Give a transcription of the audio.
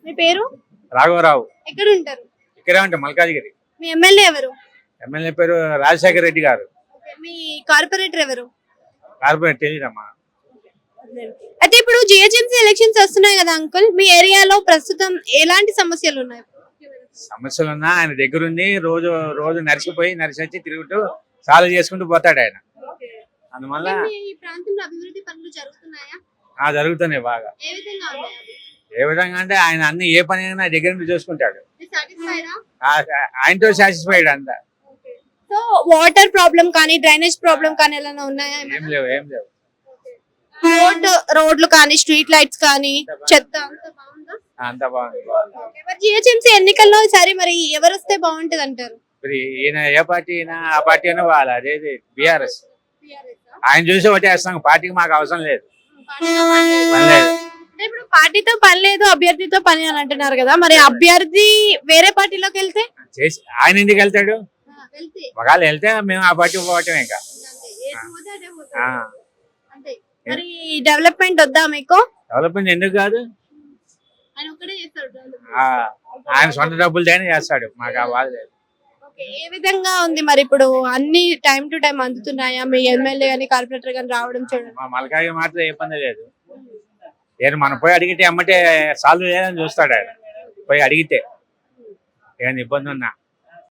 మీ పేరు? రాఘవరావు. ఎక్కడ ఉంటారు? ఇక్కడే ఉంటాం మల్కాజ్గిరి. మీ ఎమ్మెల్యే ఎవరు? ఎమ్మెల్యే పేరు రాజశేఖర రెడ్డి గారు. మీ కార్పొరేటర్ ఎవరు? కార్పొరేట్ తెలియదమ్మా. అయితే ఇప్పుడు జిహెచ్ఎంసీ ఎలక్షన్స్ వస్తున్నాయి కదా అంకుల్, మీ ఏరియాలో ప్రస్తుతం ఎలాంటి సమస్యలు ఉన్నాయి? సమస్యలున్నా ఆయన దగ్గరుండి రోజు రోజు నడిచి వచ్చి తిరుగుతూ సాల్వ్ చేసుకుంటూ పోతాడు ఆయన. అందువల్ల ఈ ప్రాంతంలో అభివృద్ధి పనులు జరుగుతున్నాయా? జరుగుతున్నాయి బాగా. ఏ విధంగా ఉన్నాయి అవి? ఏ విధంగా అంటే ఆయన అన్ని ఏ పని అయినా దగ్గర నుండి చూసుకుంటాడు. మీరు సాటిస్ఫైడా? ఆయనతో సాటిస్ఫైడ్ అంతా. సో వాటర్ ప్రాబ్లం కానీ డ్రైనేజ్ ప్రాబ్లం కానీ ఏమైనా ఉన్నాయా? ఏం లేవు. రోడ్లు కానీ స్ట్రీట్ లైట్స్ కానీ చెత్త అంతా బాగుంది. మరి జిహెచ్ఎంసీ ఎన్నికల్లో సరే మరి ఎవరు వస్తే బాగుంటది అంటారు? మరి ఈయన ఏ పార్టీ అయినా ఆ పార్టీ అయినా వాళ్ళు అదేది బీఆర్ఎస్. ఆయన చూసి ఒకటేస్తాం, పార్టీకి మాకు అవసరం లేదు, పని లేదు. ఇప్పుడు పార్టీతో పని లేదు, అభ్యర్థితో పని అని అంటున్నారు కదా, మరి అభ్యర్థి వేరే పార్టీలోకి వెళ్తే చేసి ఆయన ఎందుకు వెళ్తాడు? ఒకవేళ వెళ్తే మేము ఆ పార్టీ పోవటమే. ఇంకా మరి డెవలప్మెంట్ వద్దా మీకు? డెవలప్మెంట్ ఎందుకు కాదు, ఆయన సొంత డబ్బులతోనే చేస్తాడు, మాకు ఆ బాధ లేదు. ఏ విధంగా ఉంది మరి ఇప్పుడు అన్ని టైం టు టైం అందుతున్నాయా? మీ ఎమ్మెల్యే గానీ కార్పొరేటర్ గానీ రావడం చూడండి. మా మలకాయ మాత్రం ఏ పని లేదు. నేను మనం పోయి అడిగితే అమ్మటే సాల్వ్ లేదని చూస్తాడు ఆయన. పోయి అడిగితే ఏమైనా ఇబ్బంది ఉన్నా